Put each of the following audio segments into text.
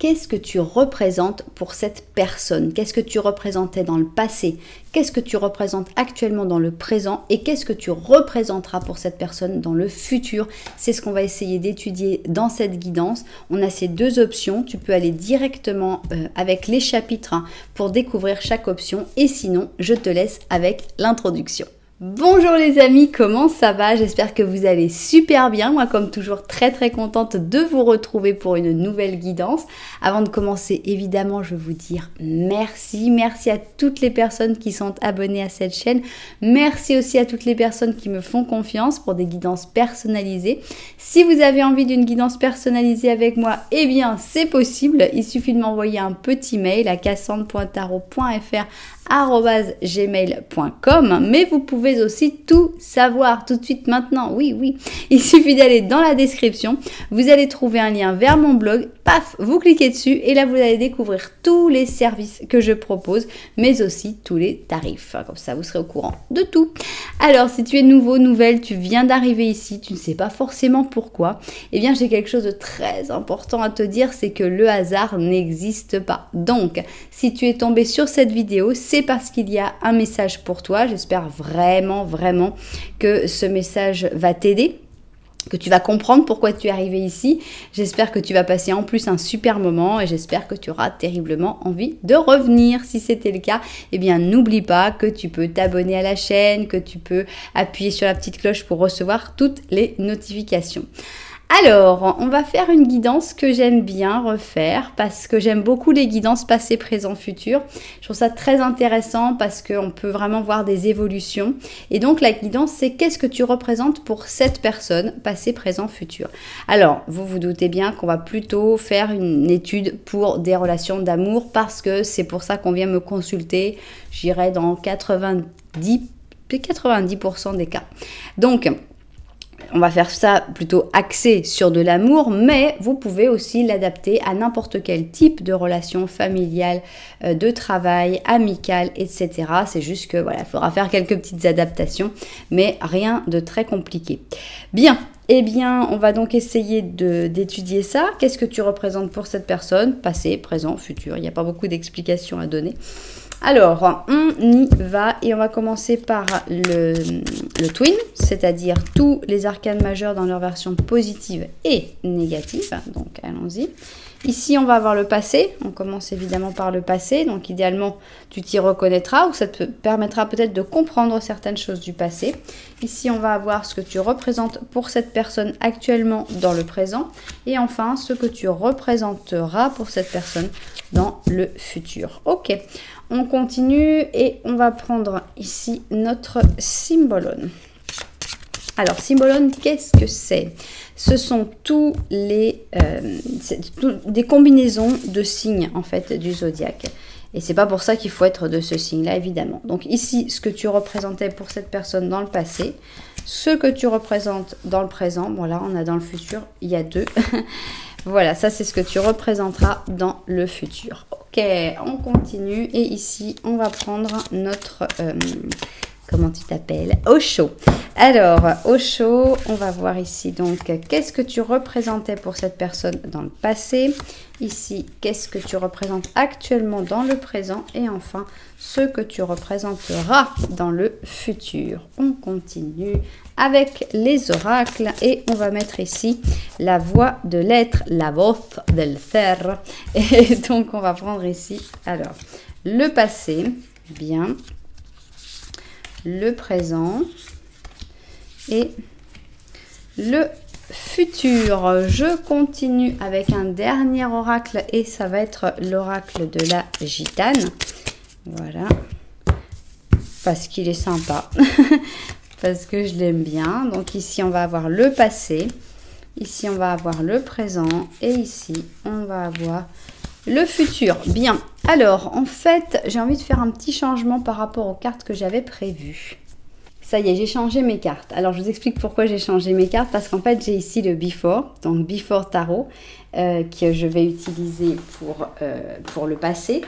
qu'est-ce que tu représentes pour cette personne? Qu'est-ce que tu représentais dans le passé? Qu'est-ce que tu représentes actuellement dans le présent? Et qu'est-ce que tu représenteras pour cette personne dans le futur? C'est ce qu'on va essayer d'étudier dans cette guidance. On a ces deux options. Tu peux aller directement avec les chapitres pour découvrir chaque option. Et sinon, je te laisse avec l'introduction. Bonjour les amis, comment ça va? J'espère que vous allez super bien. Moi, comme toujours, très contente de vous retrouver pour une nouvelle guidance. Avant de commencer, évidemment, je veux vous dire merci. Merci à toutes les personnes qui sont abonnées à cette chaîne. Merci aussi à toutes les personnes qui me font confiance pour des guidances personnalisées. Si vous avez envie d'une guidance personnalisée avec moi, eh bien, c'est possible. Il suffit de m'envoyer un petit mail à cassandre.tarot.fr@gmail.com, mais vous pouvez aussi tout savoir tout de suite maintenant. Oui, il suffit d'aller dans la description, vous allez trouver un lien vers mon blog, paf, vous cliquez dessus et là vous allez découvrir tous les services que je propose, mais aussi tous les tarifs. Comme ça vous serez au courant de tout. Alors si tu es nouveau, nouvelle, tu viens d'arriver ici, tu ne sais pas forcément pourquoi, eh bien j'ai quelque chose de très important à te dire, c'est que le hasard n'existe pas. Donc si tu es tombé sur cette vidéo, c'est parce qu'il y a un message pour toi. J'espère vraiment que ce message va t'aider, que tu vas comprendre pourquoi tu es arrivé ici. J'espère que tu vas passer en plus un super moment et j'espère que tu auras terriblement envie de revenir. Si c'était le cas, eh bien n'oublie pas que tu peux t'abonner à la chaîne, que tu peux appuyer sur la petite cloche pour recevoir toutes les notifications. Alors, on va faire une guidance que j'aime bien refaire parce que j'aime beaucoup les guidances passé, présent, futur. Je trouve ça très intéressant parce qu'on peut vraiment voir des évolutions. Et donc, la guidance, c'est qu'est-ce que tu représentes pour cette personne, passé, présent, futur. Alors, vous vous doutez bien qu'on va plutôt faire une étude pour des relations d'amour parce que c'est pour ça qu'on vient me consulter, j'irai dans 90% des cas. Donc, on va faire ça plutôt axé sur de l'amour, mais vous pouvez aussi l'adapter à n'importe quel type de relation familiale, de travail, amicale, etc. C'est juste que voilà, il faudra faire quelques petites adaptations, mais rien de très compliqué. Bien, eh bien, on va donc essayer d'étudier ça. Qu'est-ce que tu représentes pour cette personne? Passé, présent, futur. Il n'y a pas beaucoup d'explications à donner. Alors, on y va et on va commencer par le twin, c'est-à-dire tous les arcanes majeurs dans leur version positive et négative. Donc, allons-y. Ici, on va avoir le passé. On commence évidemment par le passé. Donc, idéalement, tu t'y reconnaîtras ou ça te permettra peut-être de comprendre certaines choses du passé. Ici, on va avoir ce que tu représentes pour cette personne actuellement dans le présent. Et enfin, ce que tu représenteras pour cette personne dans le futur. Ok, on continue et on va prendre ici notre symbolone. Alors, symbolone, qu'est-ce que c'est? Ce sont tous des combinaisons de signes en fait du zodiaque. Et c'est pas pour ça qu'il faut être de ce signe-là, évidemment. Donc ici, ce que tu représentais pour cette personne dans le passé, ce que tu représentes dans le présent. Bon là, on a dans le futur, il y a deux. Voilà, ça c'est ce que tu représenteras dans le futur. Ok, on continue. Et ici, on va prendre notre... comment tu t'appelles? Osho. Alors, Osho, on va voir ici donc qu'est-ce que tu représentais pour cette personne dans le passé. Ici, qu'est-ce que tu représentes actuellement dans le présent. Et enfin, ce que tu représenteras dans le futur. On continue avec les oracles et on va mettre ici la voix de l'être, la voz del ser. Et donc, on va prendre ici, alors, le passé, bien, le présent et le futur. Je continue avec un dernier oracle et ça va être l'oracle de la gitane. Voilà, parce qu'il est sympa, parce que je l'aime bien. Donc ici, on va avoir le passé, ici, on va avoir le présent et ici, on va avoir le futur. Bien, alors en fait, j'ai envie de faire un petit changement par rapport aux cartes que j'avais prévues. Ça y est, j'ai changé mes cartes. Alors, je vous explique pourquoi j'ai changé mes cartes. Parce qu'en fait, j'ai ici le Before, donc Before Tarot, que je vais utiliser pour le passé.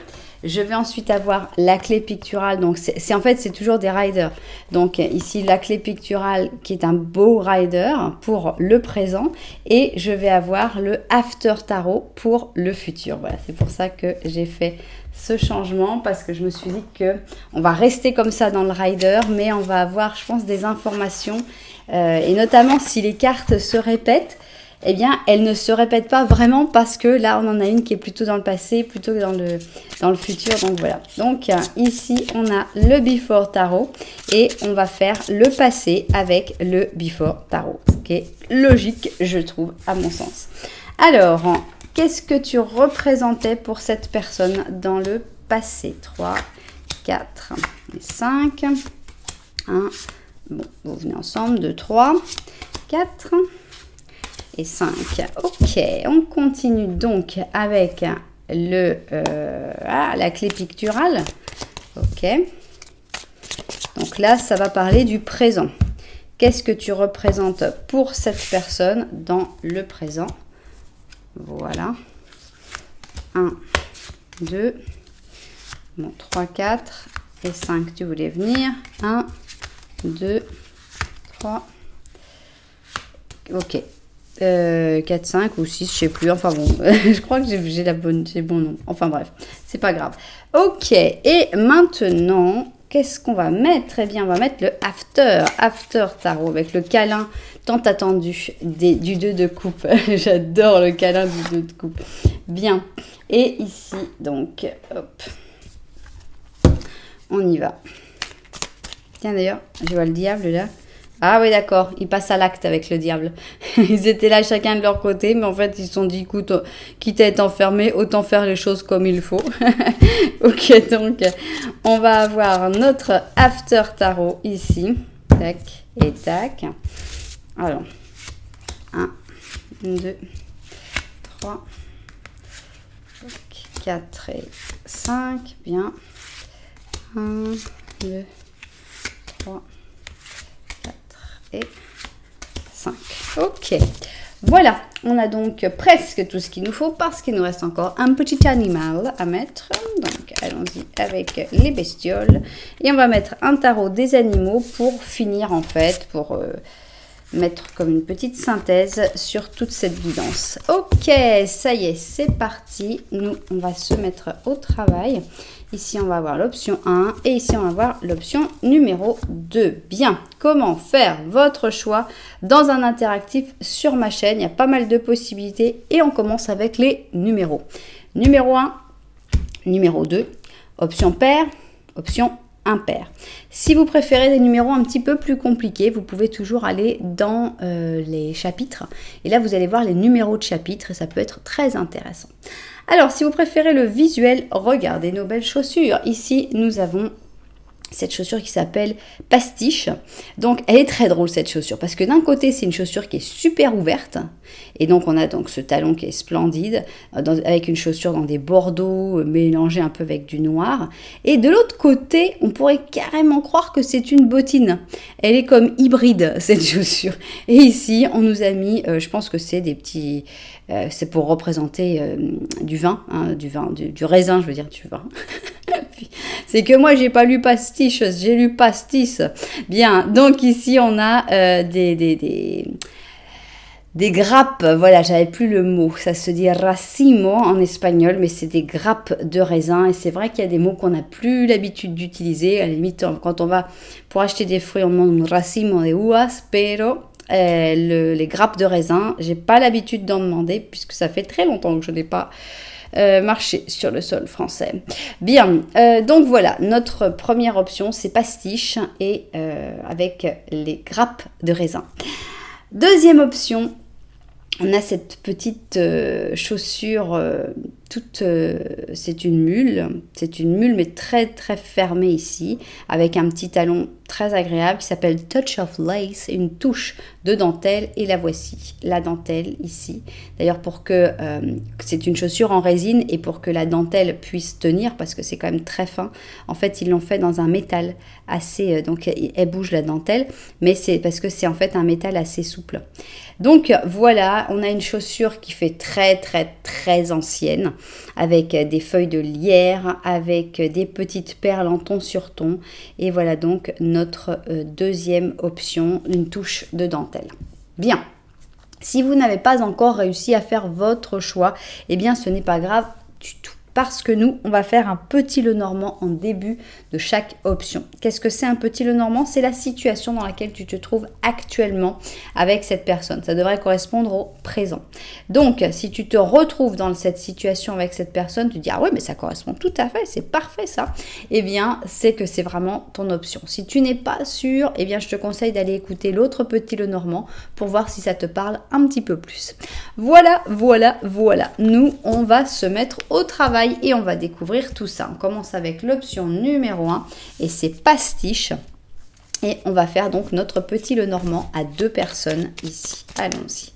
Je vais ensuite avoir la clé picturale. Donc, en fait, c'est toujours des riders. Donc, ici, la clé picturale qui est un beau rider pour le présent. Et je vais avoir le After Tarot pour le futur. Voilà, c'est pour ça que j'ai fait ce changement parce que je me suis dit que on va rester comme ça dans le rider, mais on va avoir, je pense, des informations et notamment si les cartes se répètent, eh bien, elles ne se répètent pas vraiment parce que là, on en a une qui est plutôt dans le passé, plutôt que dans le futur. Donc, voilà. Donc, ici, on a le Before Tarot et on va faire le passé avec le Before Tarot. Ce qui est logique, je trouve, à mon sens. Alors, qu'est-ce que tu représentais pour cette personne dans le passé? 3, 4 et 5. 1. Bon, vous venez ensemble. 2, 3, 4 et 5. Ok, on continue donc avec la clé picturale. Ok. Donc là, ça va parler du présent. Qu'est-ce que tu représentes pour cette personne dans le présent? Voilà. 1, 2, bon, 3, 4 et 5. Tu voulais venir. 1, 2, 3. Ok. 4, 5 ou 6, je sais plus. Enfin bon, je crois que j'ai le bon nom. Enfin bref, c'est pas grave. Ok. Et maintenant, qu'est-ce qu'on va mettre? Eh bien, on va mettre le After Tarot avec le câlin tant attendu du 2 de coupe. J'adore le câlin du 2 de coupe. Bien. Et ici, donc, hop, on y va. Tiens, d'ailleurs, je vois le diable là. Ah oui, d'accord, ils passent à l'acte avec le diable. Ils étaient là chacun de leur côté, mais en fait, ils se sont dit, écoute, quitte à être enfermés, autant faire les choses comme il faut. Ok, donc, on va avoir notre After Tarot ici. Tac et tac. Alors, 1, 2, 3, 4 et 5. Bien. 1, 2, 3, et 5. Ok. Voilà. On a donc presque tout ce qu'il nous faut parce qu'il nous reste encore un petit animal à mettre. Donc, allons-y avec les bestioles. Et on va mettre un tarot des animaux pour finir, en fait, pour mettre comme une petite synthèse sur toute cette guidance. Ok, ça y est, c'est parti. Nous, on va se mettre au travail. Ici, on va avoir l'option 1 et ici, on va avoir l'option numéro 2. Bien, comment faire votre choix dans un interactif sur ma chaîne? Il y a pas mal de possibilités et on commence avec les numéros. Numéro 1, numéro 2, option paire, option impair. Si vous préférez des numéros un petit peu plus compliqués, vous pouvez toujours aller dans les chapitres. Et là, vous allez voir les numéros de chapitres et ça peut être très intéressant. Alors, si vous préférez le visuel, regardez nos belles chaussures. Ici, nous avons cette chaussure qui s'appelle Pastiche. Donc, elle est très drôle, cette chaussure, parce que d'un côté, c'est une chaussure qui est super ouverte. Et donc, on a donc ce talon qui est splendide, avec une chaussure dans des bordeaux, mélangée un peu avec du noir. Et de l'autre côté, on pourrait carrément croire que c'est une bottine. Elle est comme hybride, cette chaussure. Et ici, on nous a mis, je pense que c'est des petits... c'est pour représenter du vin, hein, du raisin, je veux dire, du vin. C'est que moi, j'ai pas lu pastiche, j'ai lu pastis. Bien, donc ici, on a des grappes, voilà, j'avais plus le mot, ça se dit racimo en espagnol, mais c'est des grappes de raisin, et c'est vrai qu'il y a des mots qu'on n'a plus l'habitude d'utiliser, à la limite, quand on va pour acheter des fruits, on demande un racimo de uvas, pero les grappes de raisin, j'ai pas l'habitude d'en demander, puisque ça fait très longtemps que je n'ai pas marché sur le sol français. Bien, donc voilà, notre première option, c'est pastiche, et avec les grappes de raisin. Deuxième option, on a cette petite chaussure, c'est une mule mais très très fermée ici, avec un petit talon très agréable qui s'appelle Touch of Lace, une touche de dentelle, et la voici, la dentelle ici. D'ailleurs, pour que c'est une chaussure en résine et pour que la dentelle puisse tenir, parce que c'est quand même très fin, en fait ils l'ont fait dans un métal assez, donc elle bouge la dentelle, mais c'est parce que c'est en fait un métal assez souple. Donc voilà, on a une chaussure qui fait très très très ancienne, avec des feuilles de lierre, avec des petites perles en ton sur ton, et voilà donc notre deuxième option, une touche de dentelle. Bien, si vous n'avez pas encore réussi à faire votre choix, eh bien ce n'est pas grave du tout. Parce que nous, on va faire un petit Lenormand en début de chaque option. Qu'est-ce que c'est un petit Lenormand? C'est la situation dans laquelle tu te trouves actuellement avec cette personne. Ça devrait correspondre au présent. Donc, si tu te retrouves dans cette situation avec cette personne, tu te dis « Ah ouais, mais ça correspond tout à fait, c'est parfait ça !» Eh bien, c'est que c'est vraiment ton option. Si tu n'es pas sûr, eh bien, je te conseille d'aller écouter l'autre petit Lenormand pour voir si ça te parle un petit peu plus. Voilà, voilà, voilà. Nous, on va se mettre au travail et on va découvrir tout ça. On commence avec l'option numéro 1 et c'est pastiche. Et on va faire donc notre petit Lenormand à 2 personnes ici. Allons-y.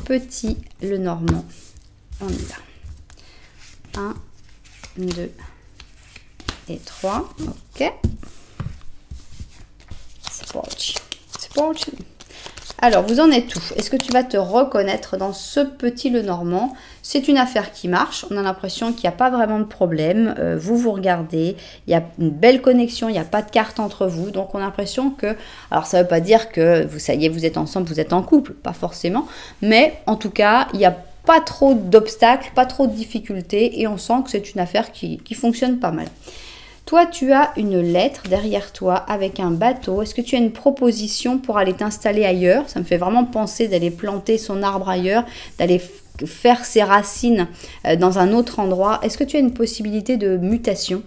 Petit Lenormand. On y va. 1, 2 et 3. Ok. C'est parti. C'est parti. Alors, vous en êtes où? Est-ce que tu vas te reconnaître dans ce petit Lenormand? C'est une affaire qui marche. On a l'impression qu'il n'y a pas vraiment de problème. Vous vous regardez. Il y a une belle connexion. Il n'y a pas de carte entre vous. Donc, on a l'impression que... Alors, ça ne veut pas dire que, ça y est, vous êtes ensemble, vous êtes en couple. Pas forcément. Mais, en tout cas, il n'y a pas trop d'obstacles, pas trop de difficultés. Et on sent que c'est une affaire qui fonctionne pas mal. Toi, tu as une lettre derrière toi avec un bateau. Est-ce que tu as une proposition pour aller t'installer ailleurs? Ça me fait vraiment penser d'aller planter son arbre ailleurs, d'aller faire ses racines dans un autre endroit. Est-ce que tu as une possibilité de mutation,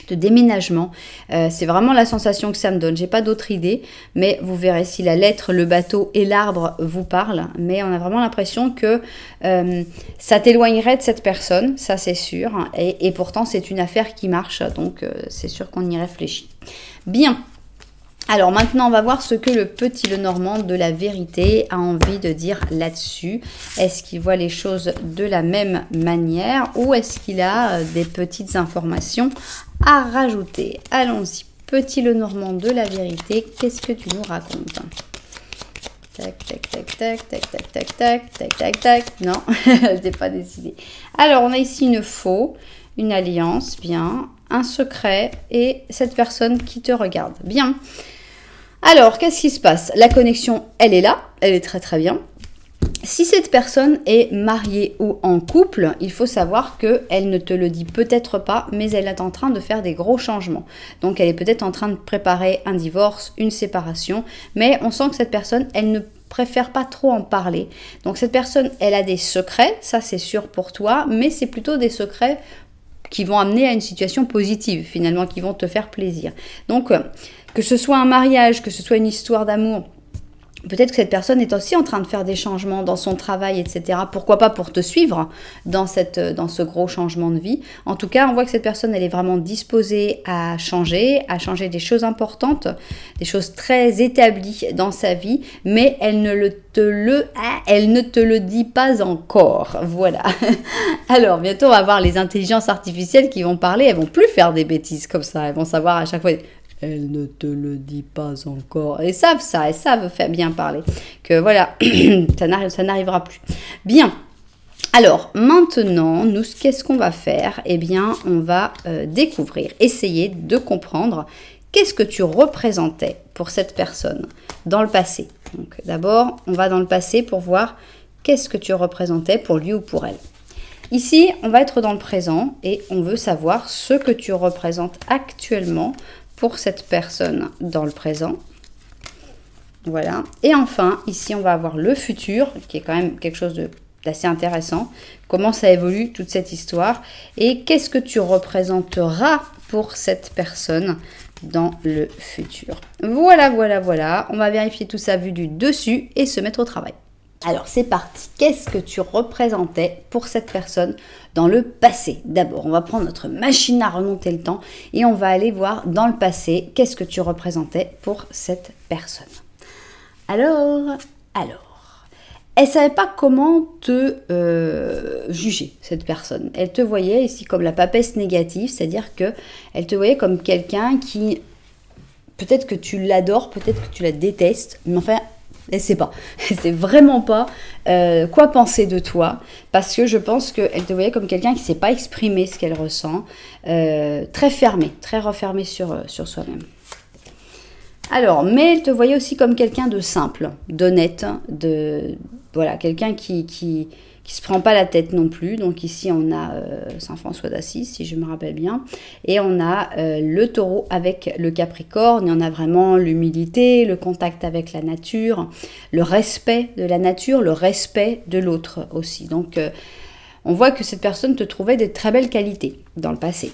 de déménagement? C'est vraiment la sensation que ça me donne. J'ai pas d'autre idée, mais vous verrez si la lettre, le bateau et l'arbre vous parlent. Mais on a vraiment l'impression que ça t'éloignerait de cette personne, ça c'est sûr. Et pourtant, c'est une affaire qui marche, donc c'est sûr qu'on y réfléchit. Bien. Alors maintenant, on va voir ce que le petit Lenormand de la vérité a envie de dire là-dessus. Est-ce qu'il voit les choses de la même manière ou est-ce qu'il a des petites informations à rajouter? Allons-y, petit Lenormand de la vérité, qu'est-ce que tu nous racontes? Tac, tac, tac, tac, tac, tac, tac, tac, tac, tac, tac. Non, je n'ai pas décidé. Alors, on a ici une faux, une alliance, bien, un secret et cette personne qui te regarde. Bien. Alors, qu'est-ce qui se passe? La connexion, elle est là, elle est très très bien. Si cette personne est mariée ou en couple, il faut savoir qu'elle ne te le dit peut-être pas, mais elle est en train de faire des gros changements. Donc, elle est peut-être en train de préparer un divorce, une séparation, mais on sent que cette personne, elle ne préfère pas trop en parler. Donc, cette personne, elle a des secrets, ça c'est sûr pour toi, mais c'est plutôt des secrets qui vont amener à une situation positive, finalement, qui vont te faire plaisir. Donc, que ce soit un mariage, que ce soit une histoire d'amour, peut-être que cette personne est aussi en train de faire des changements dans son travail, etc. Pourquoi pas pour te suivre dans ce gros changement de vie. En tout cas, on voit que cette personne, elle est vraiment disposée à changer des choses importantes, des choses très établies dans sa vie, mais elle ne te le dit pas encore. Voilà. Alors, bientôt, on va voir les intelligences artificielles qui vont parler. Elles vont plus faire des bêtises comme ça. Elles vont savoir à chaque fois... Elle ne te le dit pas encore. Elles savent ça, elles savent faire bien parler. Que voilà, ça n'arrivera plus. Bien. Alors, maintenant, nous, qu'est-ce qu'on va faire? Eh bien, on va découvrir, essayer de comprendre qu'est-ce que tu représentais pour cette personne dans le passé. Donc, d'abord, on va dans le passé pour voir qu'est-ce que tu représentais pour lui ou pour elle. Ici, on va être dans le présent et on veut savoir ce que tu représentes actuellement pour cette personne dans le présent. Voilà. Et enfin, ici, on va avoir le futur, qui est quand même quelque chose d'assez intéressant. Comment ça évolue, toute cette histoire. Et qu'est-ce que tu représenteras pour cette personne dans le futur. Voilà, voilà, voilà. On va vérifier tout ça vu du dessus et se mettre au travail. Alors c'est parti, qu'est-ce que tu représentais pour cette personne dans le passé? D'abord, on va prendre notre machine à remonter le temps et on va aller voir dans le passé, qu'est-ce que tu représentais pour cette personne. Alors, elle ne savait pas comment te juger, cette personne. Elle te voyait ici comme la papesse négative, c'est-à-dire qu'elle te voyait comme quelqu'un qui, peut-être que tu l'adores, peut-être que tu la détestes, mais enfin, elle ne sait pas. Elle ne sait vraiment pas quoi penser de toi, parce que je pense qu'elle te voyait comme quelqu'un qui ne sait pas exprimer ce qu'elle ressent, très fermée, très refermée sur soi-même. Alors, mais elle te voyait aussi comme quelqu'un de simple, d'honnête, voilà, quelqu'un qui se prend pas la tête non plus. Donc ici, on a Saint François d'Assise, si je me rappelle bien. Et on a le taureau avec le capricorne. Et on a vraiment l'humilité, le contact avec la nature, le respect de la nature, le respect de l'autre aussi. Donc, on voit que cette personne te trouvait de très belles qualités dans le passé.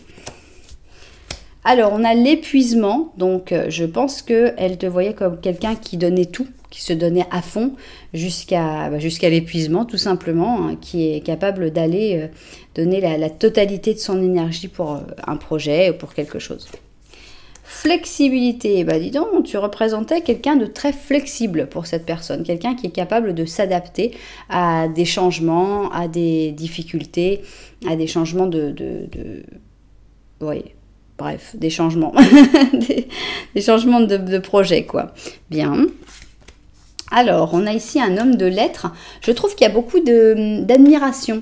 Alors, on a l'épuisement, donc je pense qu'elle te voyait comme quelqu'un qui donnait tout, qui se donnait à fond jusqu'à l'épuisement, tout simplement, hein, qui est capable d'aller donner la totalité de son énergie pour un projet ou pour quelque chose. Flexibilité, bah dis donc, tu représentais quelqu'un de très flexible pour cette personne, quelqu'un qui est capable de s'adapter à des changements, à des difficultés, à des changements oui. Bref, des changements, des changements de projet, quoi. Bien. Alors, on a ici un homme de lettres. Je trouve qu'il y a beaucoup d'admiration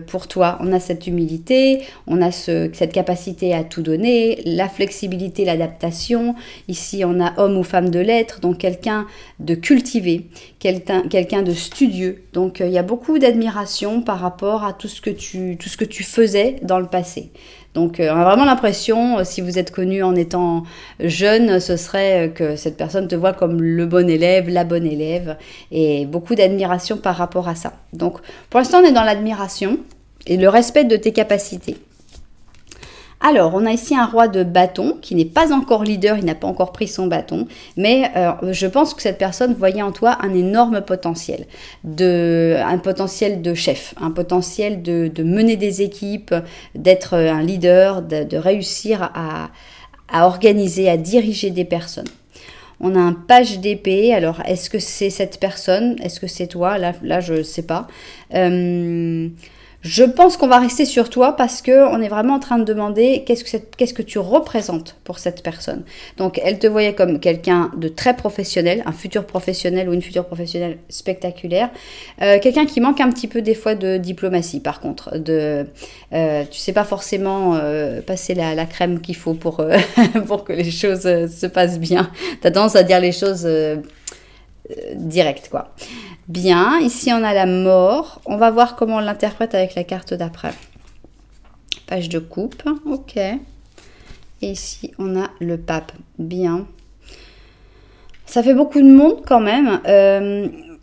pour toi. On a cette humilité, on a cette capacité à tout donner, la flexibilité, l'adaptation. Ici, on a homme ou femme de lettres, donc quelqu'un de cultivé, quelqu'un de studieux. Donc, il y a beaucoup d'admiration par rapport à tout ce que tu faisais dans le passé. Donc, on a vraiment l'impression, si vous êtes connu en étant jeune, ce serait que cette personne te voit comme le bon élève, la bonne élève, et beaucoup d'admiration par rapport à ça. Donc, pour l'instant, on est dans l'admiration et le respect de tes capacités. Alors, on a ici un roi de bâton qui n'est pas encore leader, il n'a pas encore pris son bâton, mais je pense que cette personne voyait en toi un énorme potentiel, un potentiel de chef, un potentiel de mener des équipes, d'être un leader, de réussir à organiser, à diriger des personnes. On a un page d'épée, alors est-ce que c'est cette personne? Est-ce que c'est toi? Là je ne sais pas. Je pense qu'on va rester sur toi parce qu'on est vraiment en train de demander qu'est-ce que tu représentes pour cette personne. Donc, elle te voyait comme quelqu'un de très professionnel, un futur professionnel ou une future professionnelle spectaculaire. Quelqu'un qui manque un petit peu des fois de diplomatie, par contre. Tu sais pas forcément passer la crème qu'il faut pour que les choses se passent bien. Tu as tendance à dire les choses directes, quoi. Bien, ici on a la mort. On va voir comment on l'interprète avec la carte d'après. Page de coupe, ok. Et ici on a le pape. Bien. Ça fait beaucoup de monde quand même.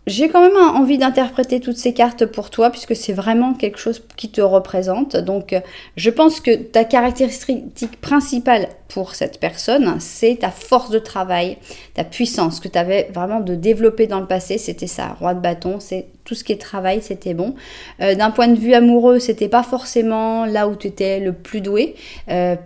J'ai quand même envie d'interpréter toutes ces cartes pour toi puisque c'est vraiment quelque chose qui te représente. Donc, je pense que ta caractéristique principale pour cette personne, c'est ta force de travail, ta puissance que tu avais vraiment de développer dans le passé. C'était ça, roi de bâton, c'est tout ce qui est travail, c'était bon. D'un point de vue amoureux, c'était pas forcément là où tu étais le plus doué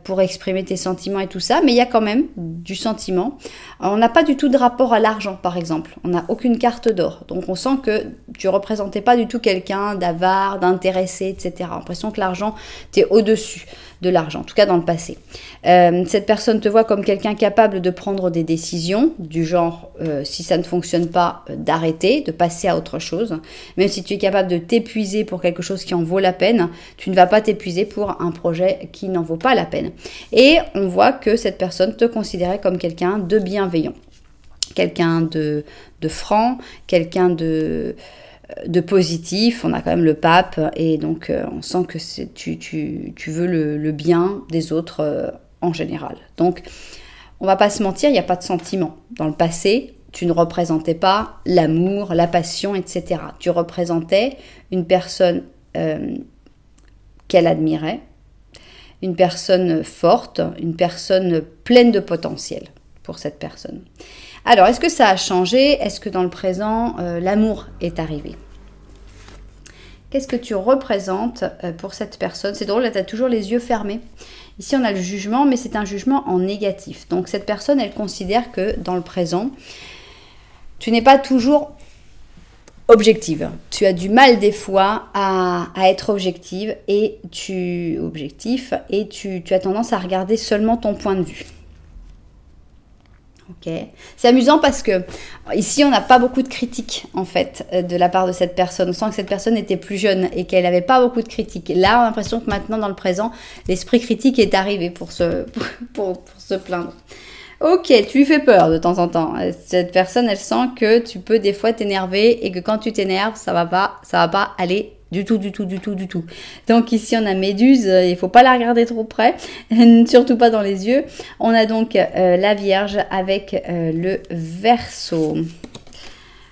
pour exprimer tes sentiments et tout ça, mais il y a quand même du sentiment. On n'a pas du tout de rapport à l'argent, par exemple. On n'a aucune carte d'or. Donc, on sent que tu représentais pas du tout quelqu'un d'avare, d'intéressé, etc. L'impression que l'argent, tu es au-dessus de l'argent, en tout cas dans le passé. Cette personne te voit comme quelqu'un capable de prendre des décisions, du genre, si ça ne fonctionne pas, d'arrêter, de passer à autre chose. Même si tu es capable de t'épuiser pour quelque chose qui en vaut la peine, tu ne vas pas t'épuiser pour un projet qui n'en vaut pas la peine. Et on voit que cette personne te considérait comme quelqu'un de bienveillant, quelqu'un de franc, quelqu'un de positif. On a quand même le pape et donc on sent que tu veux le bien des autres en général. Donc on va pas se mentir, il n'y a pas de sentiment. Dans le passé, tu ne représentais pas l'amour, la passion, etc. Tu représentais une personne qu'elle admirait, une personne forte, une personne pleine de potentiel pour cette personne. Alors, est-ce que ça a changé? Est-ce que dans le présent, l'amour est arrivé? Qu'est-ce que tu représentes pour cette personne? C'est drôle, là, tu as toujours les yeux fermés. Ici, on a le jugement, mais c'est un jugement en négatif. Donc, cette personne, elle considère que dans le présent, tu n'es pas toujours objective. Tu as du mal des fois à être objective et tu as tendance à regarder seulement ton point de vue. Ok, c'est amusant parce que ici on n'a pas beaucoup de critiques en fait de la part de cette personne. On sent que cette personne était plus jeune et qu'elle n'avait pas beaucoup de critiques. Là, on a l'impression que maintenant dans le présent, l'esprit critique est arrivé pour se plaindre. Ok, tu lui fais peur de temps en temps. Cette personne, elle sent que tu peux des fois t'énerver et que quand tu t'énerves, ça va pas aller du tout. Donc ici, on a Méduse, il faut pas la regarder trop près, surtout pas dans les yeux. On a donc la Vierge avec le Verseau.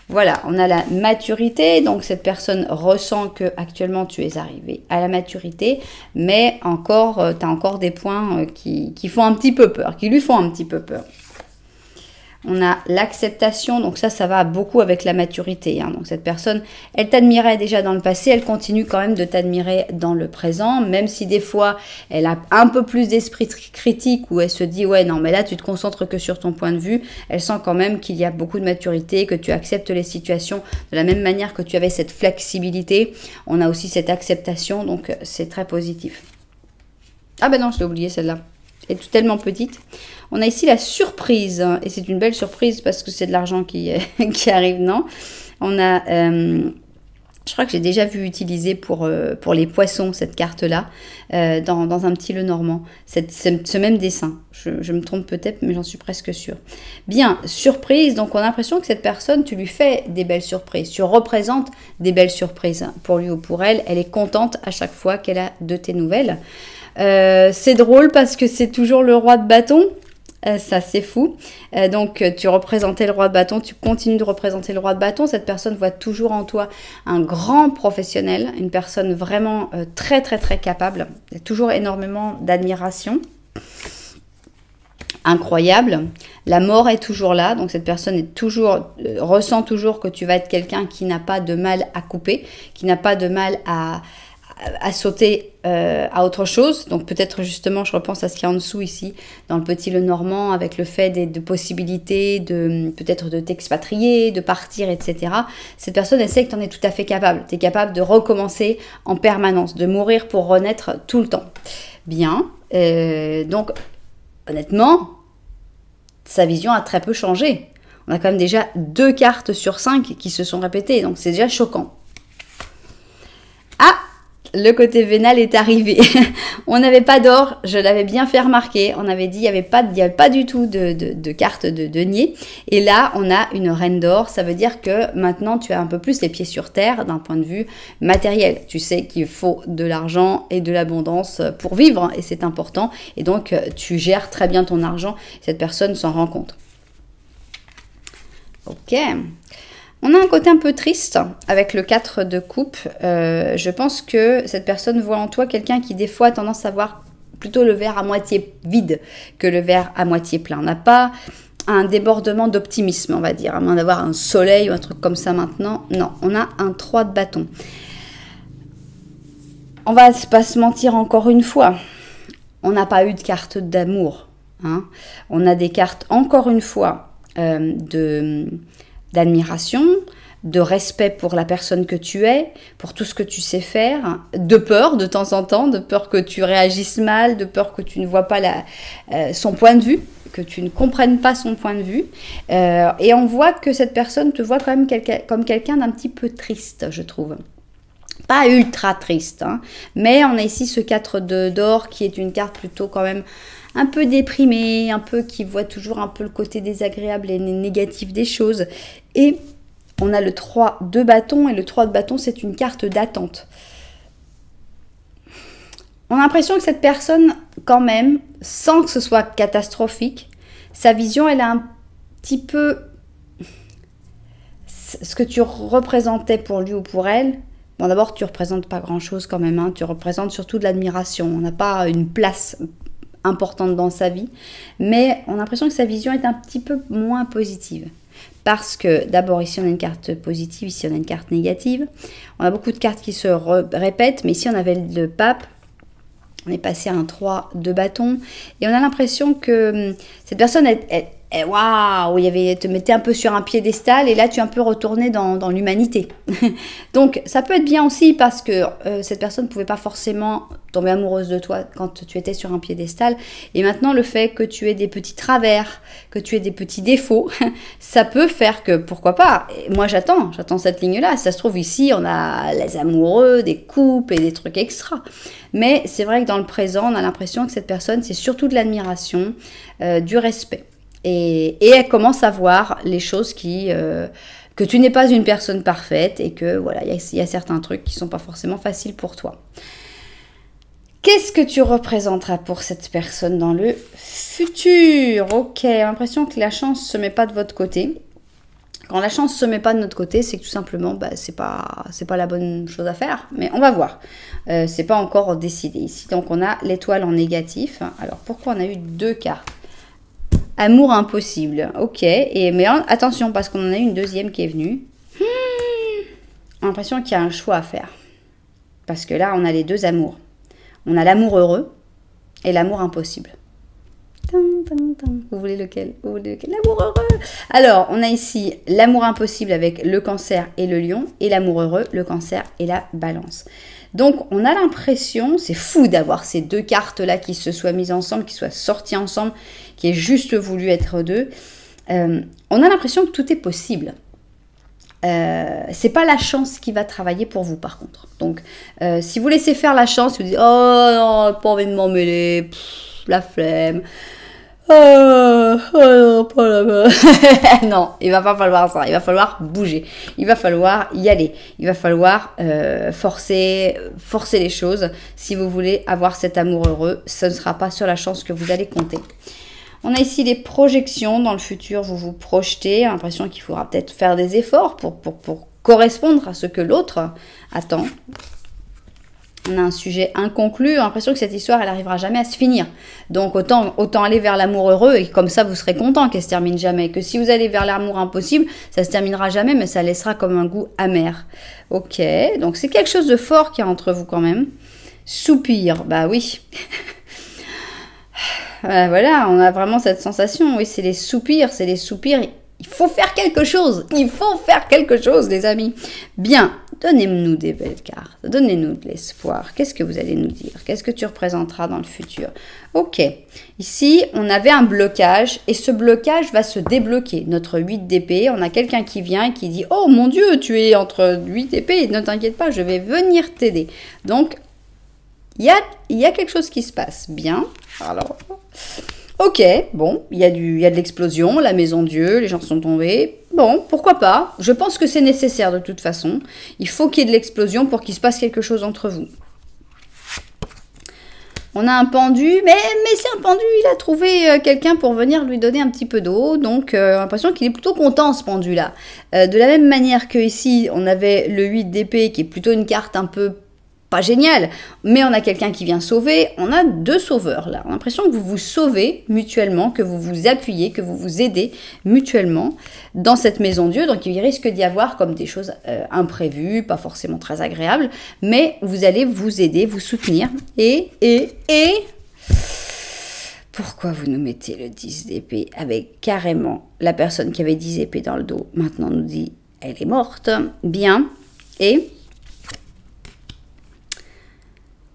Voilà, on a la maturité, donc cette personne ressent que actuellement tu es arrivé à la maturité, mais encore, tu as encore des points qui font un petit peu peur, qui lui font un petit peu peur. On a l'acceptation, donc ça va beaucoup avec la maturité. Hein. Donc cette personne, elle t'admirait déjà dans le passé, elle continue quand même de t'admirer dans le présent, même si des fois, elle a un peu plus d'esprit critique où elle se dit « Ouais, non, mais là, tu te concentres que sur ton point de vue. » Elle sent quand même qu'il y a beaucoup de maturité, que tu acceptes les situations de la même manière que tu avais cette flexibilité. On a aussi cette acceptation, donc c'est très positif. Ah ben non, je l'ai oublié celle-là. Elle est tellement petite. On a ici la surprise, et c'est une belle surprise parce que c'est de l'argent qui arrive, non? On a, je crois que j'ai déjà vu utiliser pour les poissons cette carte-là, dans un petit Lenormand, ce même dessin. Je me trompe peut-être, mais j'en suis presque sûre. Bien, surprise, donc on a l'impression que cette personne, tu lui fais des belles surprises, tu représentes des belles surprises pour lui ou pour elle. Elle est contente à chaque fois qu'elle a de tes nouvelles. C'est drôle parce que c'est toujours le roi de bâton. Ça c'est fou. Donc tu représentais le roi de bâton, tu continues de représenter le roi de bâton. Cette personne voit toujours en toi un grand professionnel, une personne vraiment très capable. Il y a toujours énormément d'admiration. Incroyable. La mort est toujours là, donc cette personne est ressent toujours que tu vas être quelqu'un qui n'a pas de mal à couper, qui n'a pas de mal à sauter à autre chose. Donc peut-être justement, je repense à ce qu'il y a en dessous ici, dans le petit Lenormand, avec le fait de possibilités, peut-être de t'expatrier, de partir, etc. Cette personne, elle sait que tu en es tout à fait capable. Tu es capable de recommencer en permanence, de mourir pour renaître tout le temps. Bien. Donc, honnêtement, sa vision a très peu changé. On a quand même déjà 2 cartes sur 5 qui se sont répétées, donc c'est déjà choquant. Ah! Le côté vénal est arrivé. On n'avait pas d'or, je l'avais bien fait remarquer. On avait dit il n'y avait pas du tout de carte de denier. Et là, on a une reine d'or. Ça veut dire que maintenant, tu as un peu plus les pieds sur terre d'un point de vue matériel. Tu sais qu'il faut de l'argent et de l'abondance pour vivre et c'est important. Et donc, tu gères très bien ton argent. Cette personne s'en rend compte. Ok. On a un côté un peu triste avec le 4 de coupe. Je pense que cette personne voit en toi quelqu'un qui des fois a tendance à voir plutôt le verre à moitié vide que le verre à moitié plein. On n'a pas un débordement d'optimisme, on va dire, à moins d'avoir un soleil ou un truc comme ça maintenant. Non, on a un 3 de bâton. On va pas se mentir encore une fois. On n'a pas eu de carte d'amour. Hein. On a des cartes, encore une fois, d'admiration, de respect pour la personne que tu es, pour tout ce que tu sais faire, de peur de temps en temps, de peur que tu réagisses mal, de peur que tu ne vois pas son point de vue, que tu ne comprennes pas son point de vue. Et on voit que cette personne te voit quand même comme quelqu'un d'un petit peu triste, je trouve. Pas ultra triste, hein, mais on a ici ce 4 d'or qui est une carte plutôt quand même un peu déprimée, un peu qui voit toujours un peu le côté désagréable et négatif des choses. Et on a le 3 de bâton, et le 3 de bâton, c'est une carte d'attente. On a l'impression que cette personne, quand même, sans que ce soit catastrophique, sa vision, elle a un petit peu ce que tu représentais pour lui ou pour elle. Bon, d'abord, tu ne représentes pas grand-chose quand même, hein. Tu représentes surtout de l'admiration. On n'a pas une place importante dans sa vie, mais on a l'impression que sa vision est un petit peu moins positive. Parce que d'abord ici on a une carte positive, ici on a une carte négative. On a beaucoup de cartes qui se répètent, mais ici on avait le pape. On est passé à un 3 de bâton. Et on a l'impression que cette personne, waouh, te mettait un peu sur un piédestal. Et là, tu es un peu retourné dans l'humanité. Donc, ça peut être bien aussi parce que cette personne ne pouvait pas forcément tomber amoureuse de toi quand tu étais sur un piédestal. Et maintenant, le fait que tu aies des petits travers, que tu aies des petits défauts, ça peut faire que, pourquoi pas. Et moi, j'attends cette ligne-là. Ça se trouve, ici, on a les amoureux, des couples et des trucs extra. Mais c'est vrai que dans le présent, on a l'impression que cette personne, c'est surtout de l'admiration, du respect. Et elle commence à voir les choses que tu n'es pas une personne parfaite et que voilà, il y a certains trucs qui ne sont pas forcément faciles pour toi. Qu'est-ce que tu représenteras pour cette personne dans le futur? Ok, j'ai l'impression que la chance ne se met pas de votre côté. Quand la chance ne se met pas de notre côté, c'est que tout simplement, c'est pas la bonne chose à faire. Mais on va voir. C'est pas encore décidé ici. Donc, on a l'étoile en négatif. Alors, pourquoi on a eu 2 cartes? Amour impossible. Ok. Mais attention, parce qu'on en a eu une deuxième qui est venue. On a l'impression qu'il y a un choix à faire. Parce que là, on a les 2 amours. On a l'amour heureux et l'amour impossible. Vous voulez lequel? L'amour heureux. Alors, on a ici l'amour impossible avec le cancer et le lion, et l'amour heureux, le cancer et la balance. Donc, on a l'impression, c'est fou d'avoir ces 2 cartes-là qui se soient mises ensemble, qui soient sorties ensemble, qui aient juste voulu être 2. On a l'impression que tout est possible. C'est pas la chance qui va travailler pour vous par contre. Donc, si vous laissez faire la chance, vous dites « Oh non, pas envie de m'en mêler, la flemme. » non, pas la non, il va pas falloir ça. Il va falloir bouger. Il va falloir y aller. Il va falloir forcer les choses. Si vous voulez avoir cet amour heureux, ce ne sera pas sur la chance que vous allez compter. On a ici les projections. Dans le futur, vous vous projetez. L'impression qu'il faudra peut-être faire des efforts pour correspondre à ce que l'autre attend. On a un sujet inconclu, l'impression que cette histoire, elle n'arrivera jamais à se finir. Donc, autant aller vers l'amour heureux, et comme ça, vous serez content qu'elle se termine jamais. Que si vous allez vers l'amour impossible, ça se terminera jamais, mais ça laissera comme un goût amer. Ok, donc c'est quelque chose de fort qu'il y a entre vous quand même. Soupir, bah oui. Voilà, on a vraiment cette sensation. Oui, c'est les soupirs, Il faut faire quelque chose. Il faut faire quelque chose, les amis. Bien, donnez-nous des belles cartes. Donnez-nous de l'espoir. Qu'est-ce que vous allez nous dire? Qu'est-ce que tu représenteras dans le futur? Ok. Ici, on avait un blocage et ce blocage va se débloquer. Notre 8 d'épée, on a quelqu'un qui vient et qui dit « Oh mon Dieu, tu es entre 8 épées. Ne t'inquiète pas, je vais venir t'aider. » Donc, il y a quelque chose qui se passe. Bien. Alors... Ok, bon, il y a de l'explosion, la maison Dieu, les gens sont tombés. Bon, pourquoi pas? Je pense que c'est nécessaire de toute façon. Il faut qu'il y ait de l'explosion pour qu'il se passe quelque chose entre vous. On a un pendu, mais c'est un pendu, il a trouvé quelqu'un pour venir lui donner un petit peu d'eau. Donc, l'impression qu'il est plutôt content, ce pendu-là. De la même manière que ici, on avait le 8 d'épée, qui est plutôt une carte un peu... pas génial, mais on a quelqu'un qui vient sauver, on a 2 sauveurs là. On a l'impression que vous vous sauvez mutuellement, que vous vous appuyez, que vous vous aidez mutuellement dans cette maison Dieu. Donc il risque d'y avoir comme des choses imprévues, pas forcément très agréables, mais vous allez vous aider, vous soutenir. Et pourquoi vous nous mettez le 10 d'épée avec carrément la personne qui avait 10 épées dans le dos, maintenant nous dit elle est morte. Bien, et...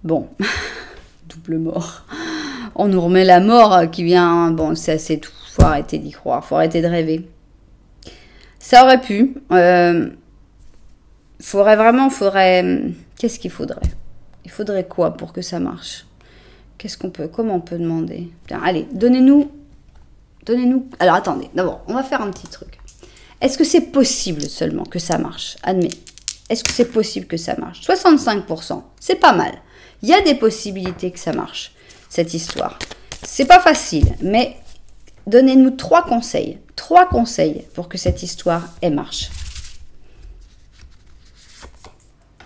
Bon, double mort. On nous remet la mort qui vient... Bon, c'est assez tout. Faut arrêter d'y croire. Faut arrêter de rêver. Ça aurait pu. Qu'est-ce qu'il faudrait? Il faudrait quoi pour que ça marche? Comment on peut demander? Bien, allez, donnez-nous... Alors, attendez. D'abord, on va faire un petit truc. Est-ce que c'est possible seulement que ça marche? Admets. Est-ce que c'est possible que ça marche? 65%. C'est pas mal. Il y a des possibilités que ça marche, cette histoire. C'est pas facile, mais donnez-nous 3 conseils. 3 conseils pour que cette histoire, elle marche.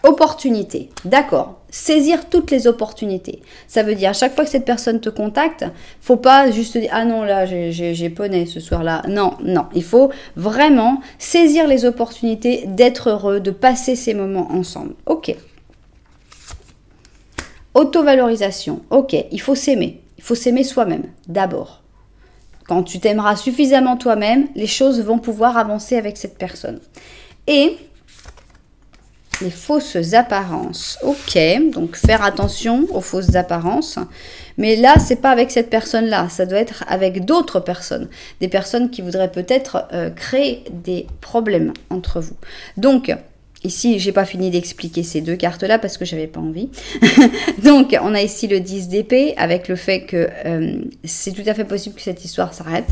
Opportunité, d'accord. Saisir toutes les opportunités. Ça veut dire, à chaque fois que cette personne te contacte, faut pas juste dire, ah non, là, j'ai poney ce soir-là. Non, non. Il faut vraiment saisir les opportunités d'être heureux, de passer ces moments ensemble. Ok. Auto-valorisation. Ok, il faut s'aimer. Il faut s'aimer soi-même, d'abord. Quand tu t'aimeras suffisamment toi-même, les choses vont pouvoir avancer avec cette personne. Et les fausses apparences. Ok, donc faire attention aux fausses apparences. Mais là, c'est pas avec cette personne-là. Ça doit être avec d'autres personnes. Des personnes qui voudraient peut-être créer des problèmes entre vous. Donc, ici, j'ai pas fini d'expliquer ces deux cartes-là parce que j'avais pas envie. Donc, on a ici le 10 d'épée avec le fait que c'est tout à fait possible que cette histoire s'arrête.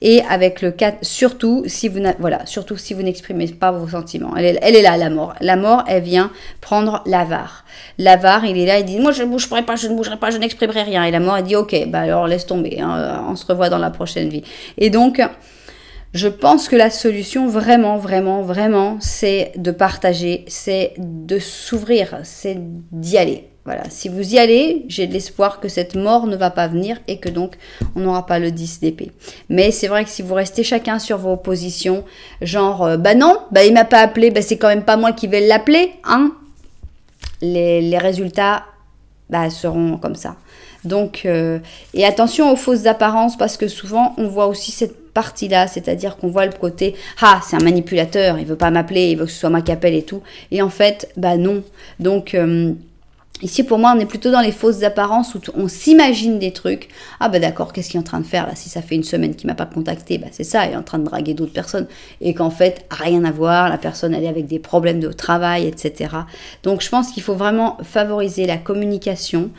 Et avec le 4, surtout si vous n'exprimez pas vos sentiments. Elle est là, la mort. La mort, elle vient prendre l'avare. L'avare, il est là, il dit, moi je ne bougerai pas, je ne bougerai pas, je n'exprimerai rien. Et la mort, elle dit, ok, bah alors laisse tomber, hein, on se revoit dans la prochaine vie. Et donc, je pense que la solution, vraiment, vraiment, vraiment, c'est de partager, c'est de s'ouvrir, c'est d'y aller. Voilà, si vous y allez, j'ai de l'espoir que cette mort ne va pas venir et que donc on n'aura pas le 10 d'épée. Mais c'est vrai que si vous restez chacun sur vos positions, genre, bah non, bah il m'a pas appelé, bah c'est quand même pas moi qui vais l'appeler, hein. Les résultats seront comme ça. Donc, et attention aux fausses apparences parce que souvent on voit aussi cette partie-là, c'est-à-dire qu'on voit le côté « Ah, c'est un manipulateur, il veut pas m'appeler, il veut que ce soit moi qui appelle et tout. » Et en fait, bah non. Donc, ici, pour moi, on est plutôt dans les fausses apparences où on s'imagine des trucs. Ah bah d'accord, qu'est-ce qu'il est en train de faire là? Si ça fait une semaine qu'il m'a pas contacté, bah c'est ça, il est en train de draguer d'autres personnes. Et qu'en fait, rien à voir, la personne elle est avec des problèmes de travail, etc. Donc je pense qu'il faut vraiment favoriser la communication,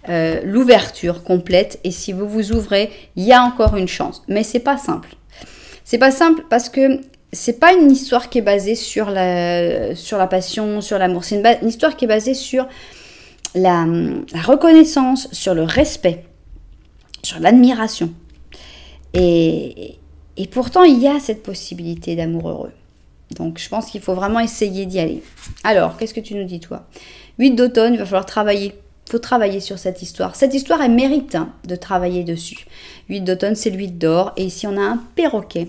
l'ouverture complète. Et si vous vous ouvrez, il y a encore une chance. Mais c'est pas simple. C'est pas simple parce que c'est pas une histoire qui est basée sur la passion, sur l'amour. C'est une histoire qui est basée sur la reconnaissance, sur le respect, sur l'admiration. Et pourtant, il y a cette possibilité d'amour heureux. Donc, je pense qu'il faut vraiment essayer d'y aller. Alors, qu'est-ce que tu nous dis, toi? 8 d'automne, il va falloir travailler. Il faut travailler sur cette histoire. Cette histoire, elle mérite de travailler dessus. 8 d'automne, c'est le 8 d'or. Et ici, on a un perroquet.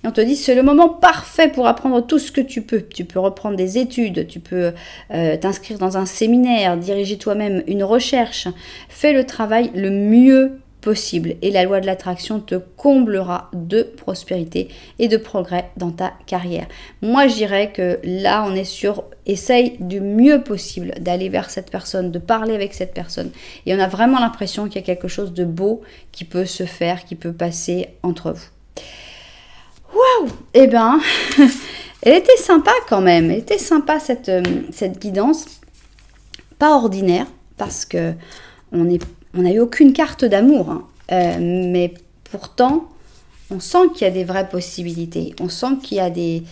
Et on te dit, c'est le moment parfait pour apprendre tout ce que tu peux. Tu peux reprendre des études, tu peux t'inscrire dans un séminaire, diriger toi-même une recherche. Fais le travail le mieux possible. Et la loi de l'attraction te comblera de prospérité et de progrès dans ta carrière. Moi, je dirais que là, on est sur... Essaye du mieux possible d'aller vers cette personne, de parler avec cette personne. Et on a vraiment l'impression qu'il y a quelque chose de beau qui peut se faire, qui peut passer entre vous. Waouh! Eh bien, elle était sympa quand même. Elle était sympa cette guidance. Pas ordinaire, parce que on n'a eu aucune carte d'amour. Hein. Mais pourtant, on sent qu'il y a des vraies possibilités. On sent qu'il y a des...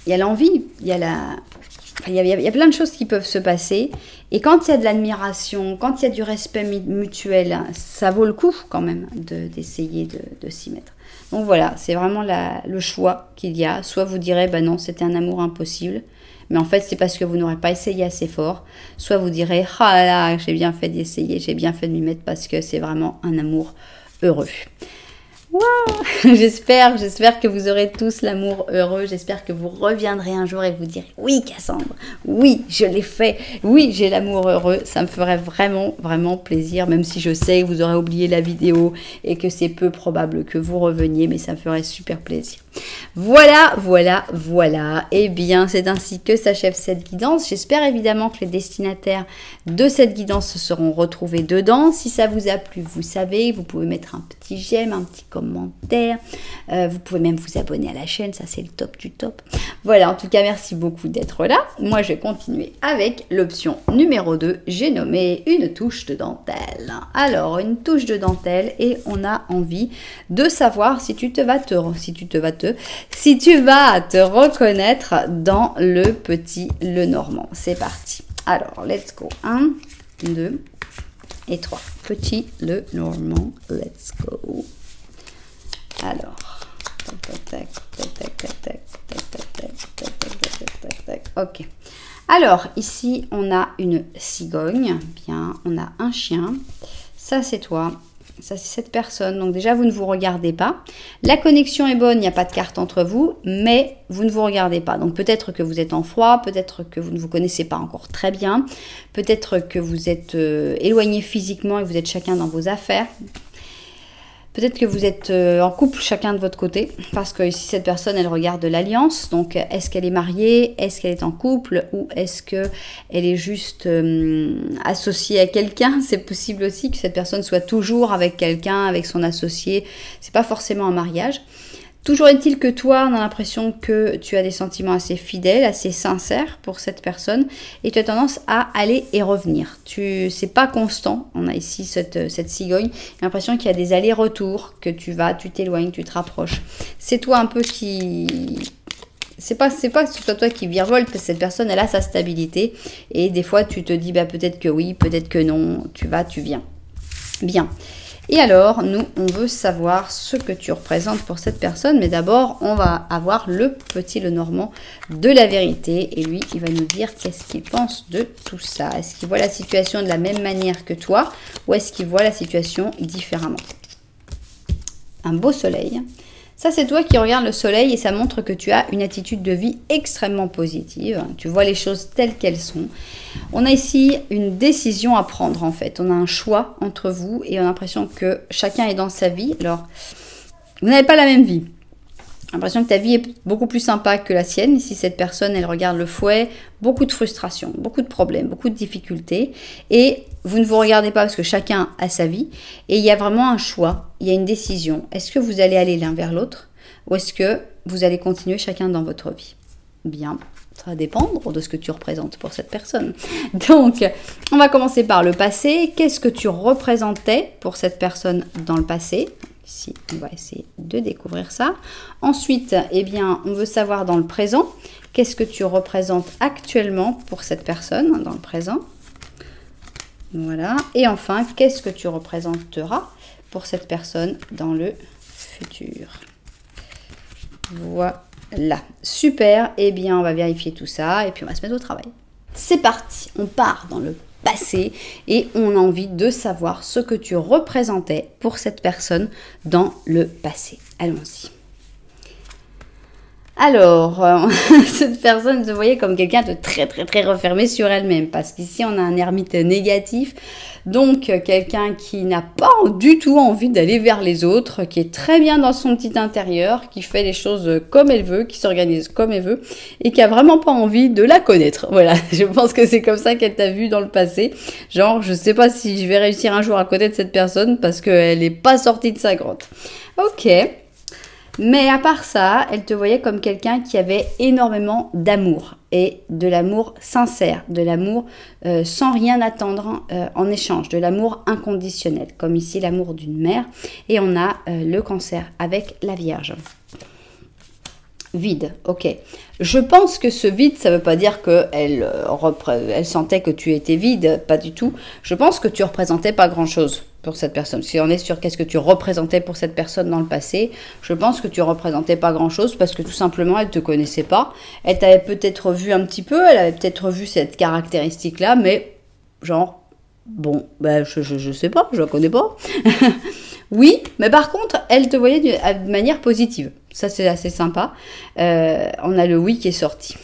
Il y a l'envie, il y a plein de choses qui peuvent se passer. Et quand il y a de l'admiration, quand il y a du respect mutuel, ça vaut le coup quand même d'essayer de s'y mettre. Donc voilà, c'est vraiment le choix qu'il y a. Soit vous direz, bah non, c'était un amour impossible. Mais en fait, c'est parce que vous n'aurez pas essayé assez fort. Soit vous direz, ah là, j'ai bien fait d'essayer, j'ai bien fait de m'y mettre parce que c'est vraiment un amour heureux. Wow. J'espère que vous aurez tous l'amour heureux. J'espère que vous reviendrez un jour et vous direz oui Cassandre, oui je l'ai fait, oui j'ai l'amour heureux. Ça me ferait vraiment vraiment plaisir, même si je sais que vous aurez oublié la vidéo et que c'est peu probable que vous reveniez, mais ça me ferait super plaisir. Voilà. Eh bien, c'est ainsi que s'achève cette guidance. J'espère évidemment que les destinataires de cette guidance seront retrouvés dedans. Si ça vous a plu, vous savez, vous pouvez mettre un petit j'aime, un petit commentaire. Vous pouvez même vous abonner à la chaîne, ça c'est le top du top. Voilà, en tout cas, merci beaucoup d'être là. Moi, je vais continuer avec l'option numéro 2. J'ai nommé une touche de dentelle. Alors, une touche de dentelle et on a envie de savoir si tu vas te reconnaître dans le petit Lenormand. C'est parti. Alors, let's go. 1, 2 et 3. Petit Lenormand, let's go. Alors, ok. Alors, ici, on a une cigogne. Bien, on a un chien. Ça, c'est toi. Ça, c'est cette personne. Donc déjà, vous ne vous regardez pas. La connexion est bonne, il n'y a pas de carte entre vous, mais vous ne vous regardez pas. Donc peut-être que vous êtes en froid, peut-être que vous ne vous connaissez pas encore très bien, peut-être que vous êtes éloignés physiquement et vous êtes chacun dans vos affaires. Peut-être que vous êtes en couple chacun de votre côté, parce que ici cette personne elle regarde l'alliance, donc est-ce qu'elle est mariée, est-ce qu'elle est en couple ou est-ce qu'elle est juste associée à quelqu'un. C'est possible aussi que cette personne soit toujours avec quelqu'un, avec son associé, c'est pas forcément un mariage. Toujours est-il que toi, on a l'impression que tu as des sentiments assez fidèles, assez sincères pour cette personne et tu as tendance à aller et revenir. C'est pas constant. On a ici cette cigogne. J'ai l'impression qu'il y a des allers-retours, que tu t'éloignes, tu te rapproches. C'est toi un peu qui... C'est pas que ce soit toi qui virevolte, parce que cette personne, elle a sa stabilité. Et des fois, tu te dis, bah, peut-être que oui, peut-être que non. Tu vas, tu viens. Bien. Et alors, nous, on veut savoir ce que tu représentes pour cette personne. Mais d'abord, on va avoir le petit Lenormand de la vérité. Et lui, il va nous dire qu'est-ce qu'il pense de tout ça. Est-ce qu'il voit la situation de la même manière que toi ou est-ce qu'il voit la situation différemment? Un beau soleil. Ça, c'est toi qui regardes le soleil et ça montre que tu as une attitude de vie extrêmement positive. Tu vois les choses telles qu'elles sont. On a ici une décision à prendre en fait. On a un choix entre vous et on a l'impression que chacun est dans sa vie. Alors, vous n'avez pas la même vie. J'ai l'impression que ta vie est beaucoup plus sympa que la sienne. Ici, cette personne, elle regarde le fouet. Beaucoup de frustration, beaucoup de problèmes, beaucoup de difficultés. Et vous ne vous regardez pas parce que chacun a sa vie. Et il y a vraiment un choix, il y a une décision. Est-ce que vous allez aller l'un vers l'autre ou est-ce que vous allez continuer chacun dans votre vie? Bien, ça va dépendre de ce que tu représentes pour cette personne. Donc, on va commencer par le passé. Qu'est-ce que tu représentais pour cette personne dans le passé? Ici, on va essayer de découvrir ça. Ensuite, eh bien, on veut savoir dans le présent, qu'est-ce que tu représentes actuellement pour cette personne dans le présent? Voilà. Et enfin, qu'est-ce que tu représenteras pour cette personne dans le futur? Voilà. Super. Eh bien, on va vérifier tout ça et puis on va se mettre au travail. C'est parti. On part dans le passé et on a envie de savoir ce que tu représentais pour cette personne dans le passé. Allons-y. Alors, cette personne se voyait comme quelqu'un de très refermé sur elle-même parce qu'ici on a un ermite négatif, donc quelqu'un qui n'a pas du tout envie d'aller vers les autres, qui est très bien dans son petit intérieur, qui fait les choses comme elle veut, qui s'organise comme elle veut et qui a vraiment pas envie de la connaître. Voilà, je pense que c'est comme ça qu'elle t'a vu dans le passé. Genre, je sais pas si je vais réussir un jour à connaître cette personne parce qu'elle n'est pas sortie de sa grotte. Ok. Mais à part ça, elle te voyait comme quelqu'un qui avait énormément d'amour et de l'amour sincère, de l'amour sans rien attendre en échange, de l'amour inconditionnel, comme ici l'amour d'une mère. Et on a le Cancer avec la Vierge. Vide, ok. Je pense que ce vide, ça ne veut pas dire qu'elle elle sentait que tu étais vide, pas du tout. Je pense que tu représentais pas grand-chose pour cette personne. Si on est sur qu'est-ce que tu représentais pour cette personne dans le passé, je pense que tu représentais pas grand-chose parce que tout simplement, elle te connaissait pas. Elle t'avait peut-être vu un petit peu, elle avait peut-être vu cette caractéristique-là, mais genre, bon, ben, je sais pas, je la connais pas. Oui, mais par contre, elle te voyait de manière positive. Ça, c'est assez sympa. On a le oui qui est sorti.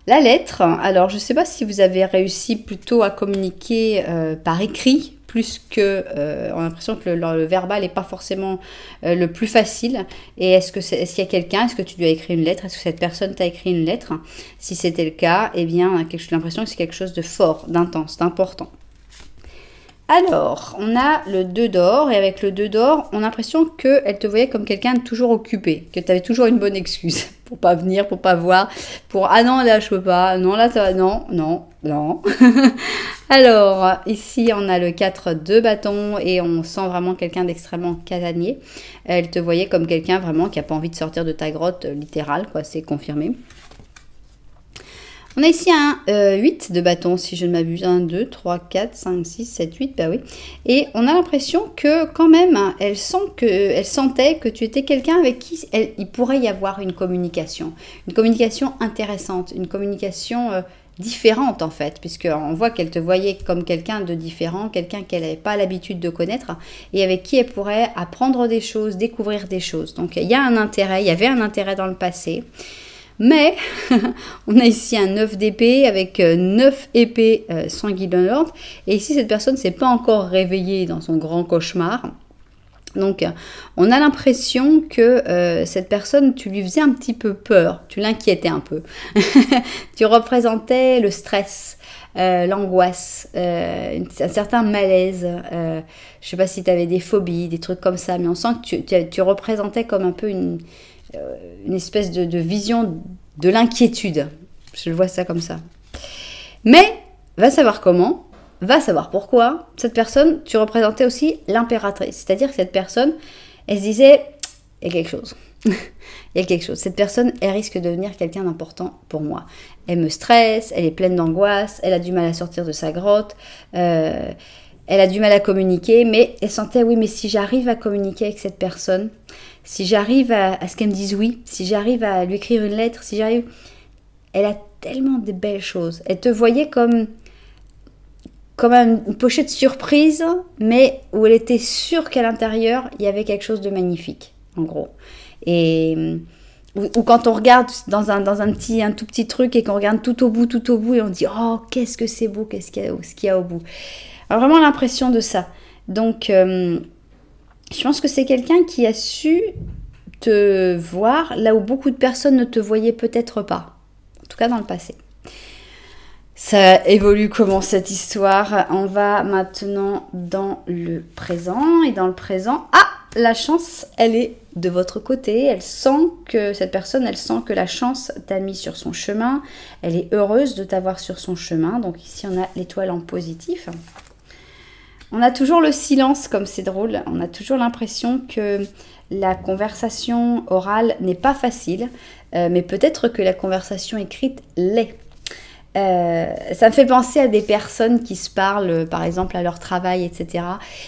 La lettre, alors je ne sais pas si vous avez réussi plutôt à communiquer par écrit, plus que, on a l'impression que le verbal n'est pas forcément le plus facile. Et est-ce qu'il y a quelqu'un, est-ce que tu lui as écrit une lettre? Est-ce que cette personne t'a écrit une lettre? Si c'était le cas, eh bien, j'ai l'impression que c'est quelque chose de fort, d'intense, d'important. Alors, on a le 2 d'or, et avec le 2 d'or, on a l'impression qu'elle te voyait comme quelqu'un de toujours occupé, que tu avais toujours une bonne excuse pour pas venir, pour pas voir, pour « Ah non, là, je peux pas, non, là, ça va, non, non, non. » Alors, ici, on a le 4 de bâton, et on sent vraiment quelqu'un d'extrêmement casanier. Elle te voyait comme quelqu'un vraiment qui n'a pas envie de sortir de ta grotte, littérale, quoi, c'est confirmé. On a ici un 8 de bâton, si je ne m'abuse. 1, 2, 3, 4, 5, 6, 7, 8, bah oui. Et on a l'impression que quand même, elle sentait que tu étais quelqu'un avec qui il pourrait y avoir une communication intéressante, une communication différente en fait, puisqu'on voit qu'elle te voyait comme quelqu'un de différent, quelqu'un qu'elle n'avait pas l'habitude de connaître et avec qui elle pourrait apprendre des choses, découvrir des choses. Donc il y a un intérêt, il y avait un intérêt dans le passé. Mais on a ici un 9 d'épée avec 9 épées sanguinolentes. Et ici, cette personne ne s'est pas encore réveillée dans son grand cauchemar. Donc, on a l'impression que cette personne, tu lui faisais un petit peu peur. Tu l'inquiétais un peu. Tu représentais le stress, l'angoisse, un certain malaise. Je ne sais pas si tu avais des phobies, des trucs comme ça. Mais on sent que tu représentais comme un peu une espèce de vision de l'inquiétude. Je le vois ça comme ça. Mais, va savoir comment, va savoir pourquoi. Cette personne, tu représentais aussi l'impératrice. C'est-à-dire que cette personne, elle se disait, il y a quelque chose. Il y a quelque chose. Cette personne, elle risque de devenir quelqu'un d'important pour moi. Elle me stresse, elle est pleine d'angoisse, elle a du mal à sortir de sa grotte, elle a du mal à communiquer, mais elle sentait, oui, mais si j'arrive à communiquer avec cette personne, si j'arrive à ce qu'elle me dise oui, si j'arrive à lui écrire une lettre, si j'arrive... Elle a tellement de belles choses. Elle te voyait comme une pochette surprise, mais où elle était sûre qu'à l'intérieur, il y avait quelque chose de magnifique, en gros. Et... Ou quand on regarde dans un tout petit truc et qu'on regarde tout au bout, et on dit « Oh, qu'est-ce que c'est beau, qu'est-ce qu'il y a au bout ?» Alors vraiment l'impression de ça. Donc... je pense que c'est quelqu'un qui a su te voir là où beaucoup de personnes ne te voyaient peut-être pas. En tout cas dans le passé. Ça évolue comment cette histoire? On va maintenant dans le présent. Et dans le présent, la chance, elle est de votre côté. Elle sent que cette personne, elle sent que la chance t'a mis sur son chemin. Elle est heureuse de t'avoir sur son chemin. Donc ici, on a l'étoile en positif. On a toujours le silence, comme c'est drôle. On a toujours l'impression que la conversation orale n'est pas facile, mais peut-être que la conversation écrite l'est. Ça me fait penser à des personnes qui se parlent, par exemple, à leur travail, etc.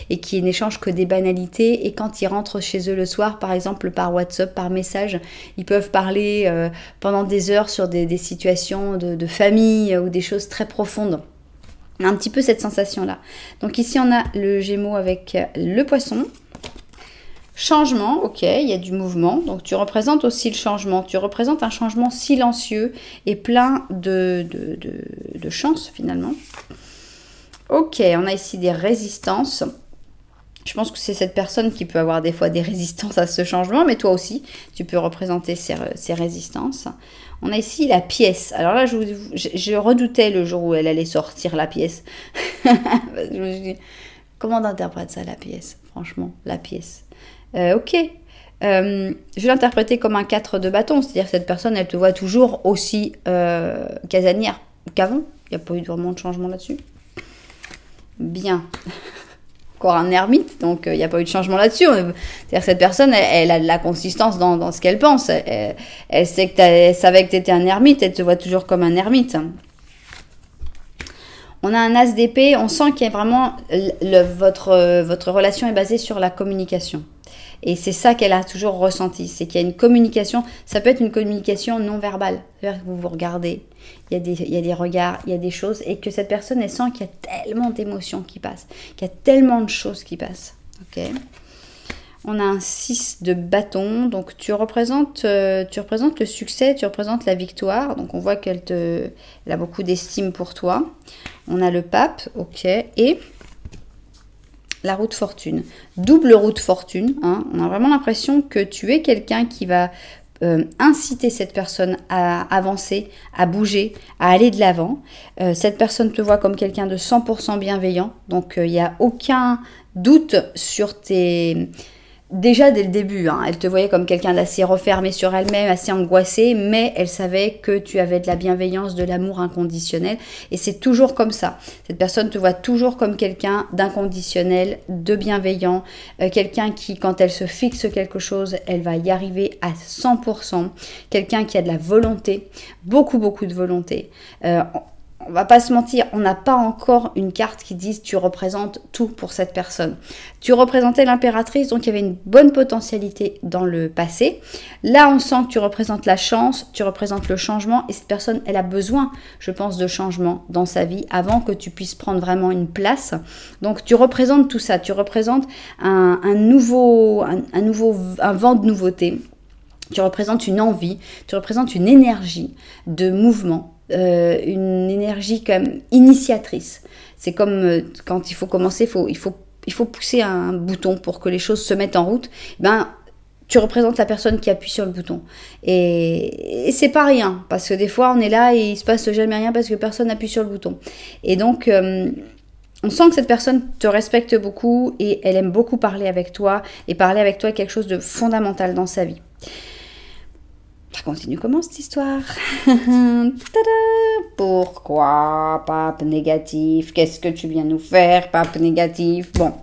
et qui n'échangent que des banalités. Et quand ils rentrent chez eux le soir, par exemple, par WhatsApp, par message, ils peuvent parler pendant des heures sur des situations de famille ou des choses très profondes. Un petit peu cette sensation-là. Donc ici, on a le Gémeaux avec le Poisson. Changement, ok, il y a du mouvement. Donc tu représentes aussi le changement. Tu représentes un changement silencieux et plein de chance, finalement. Ok, on a ici des résistances. Je pense que c'est cette personne qui peut avoir des fois des résistances à ce changement, mais toi aussi, tu peux représenter ces résistances. On a ici la pièce. Alors là, je redoutais le jour où elle allait sortir la pièce. Je me suis dit, comment on interprète ça, la pièce? Franchement, la pièce. Ok. Je vais l'interpréter comme un 4 de bâton. C'est-à-dire que cette personne, elle te voit toujours aussi casanière qu'avant. Il n'y a pas eu vraiment de changement là-dessus. Bien. Encore un ermite, donc il n'y a pas eu de changement là-dessus. C'est-à-dire que cette personne, elle a de la consistance dans ce qu'elle pense. Elle savait que tu étais un ermite, elle te voit toujours comme un ermite. On a un as d'épée, on sent qu'il y a vraiment... votre relation est basée sur la communication. Et c'est ça qu'elle a toujours ressenti, c'est qu'il y a une communication, ça peut être une communication non verbale. C'est-à-dire que vous vous regardez, il y a des regards, il y a des choses, et que cette personne, elle sent qu'il y a tellement d'émotions qui passent, qu'il y a tellement de choses qui passent. Ok. On a un 6 de bâton, donc tu représentes le succès, tu représentes la victoire, donc on voit qu'elle a beaucoup d'estime pour toi. On a le pape, ok, et la roue de fortune. Double roue de fortune, hein. On a vraiment l'impression que tu es quelqu'un qui va inciter cette personne à avancer, à bouger, à aller de l'avant. Cette personne te voit comme quelqu'un de 100% bienveillant, donc il n'y a aucun doute sur tes déjà dès le début, hein, elle te voyait comme quelqu'un d'assez refermé sur elle-même, assez angoissé, mais elle savait que tu avais de la bienveillance, de l'amour inconditionnel. Et c'est toujours comme ça. Cette personne te voit toujours comme quelqu'un d'inconditionnel, de bienveillant, quelqu'un qui, quand elle se fixe quelque chose, elle va y arriver à 100%. Quelqu'un qui a de la volonté, beaucoup, beaucoup de volonté. On va pas se mentir, on n'a pas encore une carte qui dise tu représentes tout pour cette personne. Tu représentais l'impératrice, donc il y avait une bonne potentialité dans le passé. Là, on sent que tu représentes la chance, tu représentes le changement et cette personne, elle a besoin, je pense, de changement dans sa vie avant que tu puisses prendre vraiment une place. Donc, tu représentes tout ça, tu représentes un vent de nouveauté. Tu représentes une envie, tu représentes une énergie de mouvement. Une énergie quand même initiatrice. C'est comme quand il faut commencer, il faut pousser un bouton pour que les choses se mettent en route. Ben, tu représentes la personne qui appuie sur le bouton. Et c'est pas rien, parce que des fois on est là et il se passe jamais rien parce que personne n'appuie sur le bouton. Et donc on sent que cette personne te respecte beaucoup et elle aime beaucoup parler avec toi. Et parler avec toi est quelque chose de fondamental dans sa vie. Ça continue comment cette histoire? Pourquoi, pape négatif? Qu'est-ce que tu viens nous faire, pape négatif? Bon,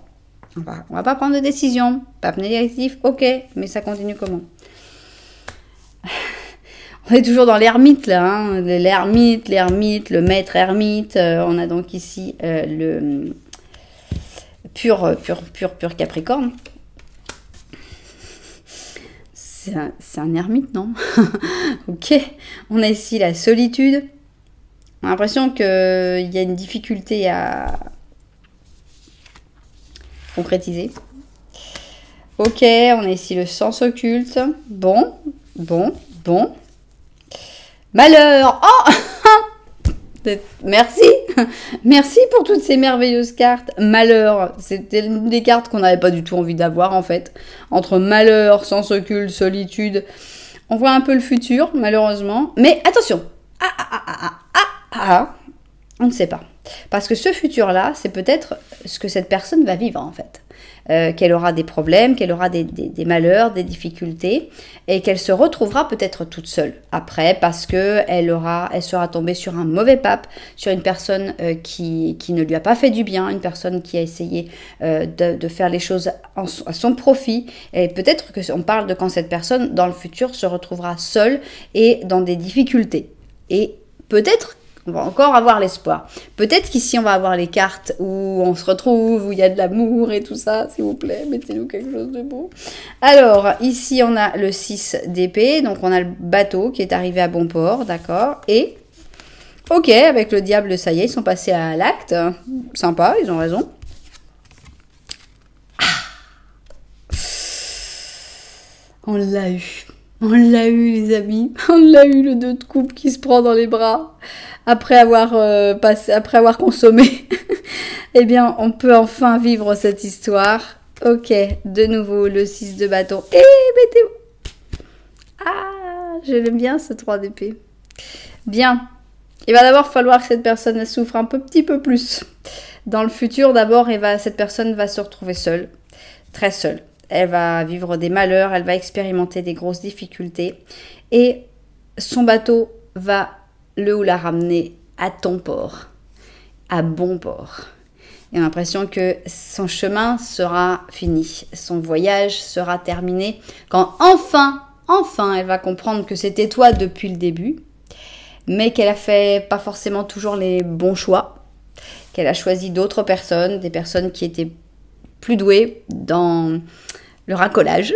on va pas prendre de décision. Pape négatif, ok, mais ça continue comment? On est toujours dans l'ermite là, hein? L'ermite, le maître ermite. On a donc ici le pur Capricorne. C'est un ermite, non? Ok. On a ici la solitude. On a l'impression qu'il y a une difficulté à concrétiser. Ok, on a ici le sens occulte. Bon. Malheur! Oh! Merci! Merci pour toutes ces merveilleuses cartes. Malheur, c'était une des cartes qu'on n'avait pas du tout envie d'avoir en fait. Entre malheur, sens occulte, solitude. On voit un peu le futur, malheureusement. Mais attention! On ne sait pas. Parce que ce futur-là, c'est peut-être ce que cette personne va vivre en fait. Qu'elle aura des problèmes, qu'elle aura des malheurs, des difficultés, et qu'elle se retrouvera peut-être toute seule après parce que elle sera tombée sur un mauvais pape, sur une personne qui ne lui a pas fait du bien, une personne qui a essayé de faire les choses à son profit, et peut-être qu'on parle de quand cette personne dans le futur se retrouvera seule et dans des difficultés. Et peut-être on va encore avoir l'espoir. Peut-être qu'ici, on va avoir les cartes où on se retrouve, où il y a de l'amour et tout ça. S'il vous plaît, mettez-nous quelque chose de beau. Alors, ici, on a le 6 d'épée. Donc, on a le bateau qui est arrivé à bon port, d'accord. Et, ok, avec le diable, ça y est, ils sont passés à l'acte. Sympa, ils ont raison. On l'a eu. On l'a eu, les amis. On l'a eu, le 2 de coupe qui se prend dans les bras. Après avoir consommé. Eh bien, on peut enfin vivre cette histoire. Ok, de nouveau, le 6 de bâton. Et mettez-vous. Ah, je l'aime bien, ce 3 d'épée. Bien. Il va d'abord falloir que cette personne souffre un petit peu plus. Dans le futur, d'abord, cette personne va se retrouver seule. Très seule. Elle va vivre des malheurs, elle va expérimenter des grosses difficultés. Et son bateau va le ou la ramener à ton port, à bon port. Et on a l'impression que son chemin sera fini, son voyage sera terminé, quand enfin, elle va comprendre que c'était toi depuis le début, mais qu'elle a fait pas forcément toujours les bons choix, qu'elle a choisi d'autres personnes, des personnes qui étaient plus douées dans le racolage,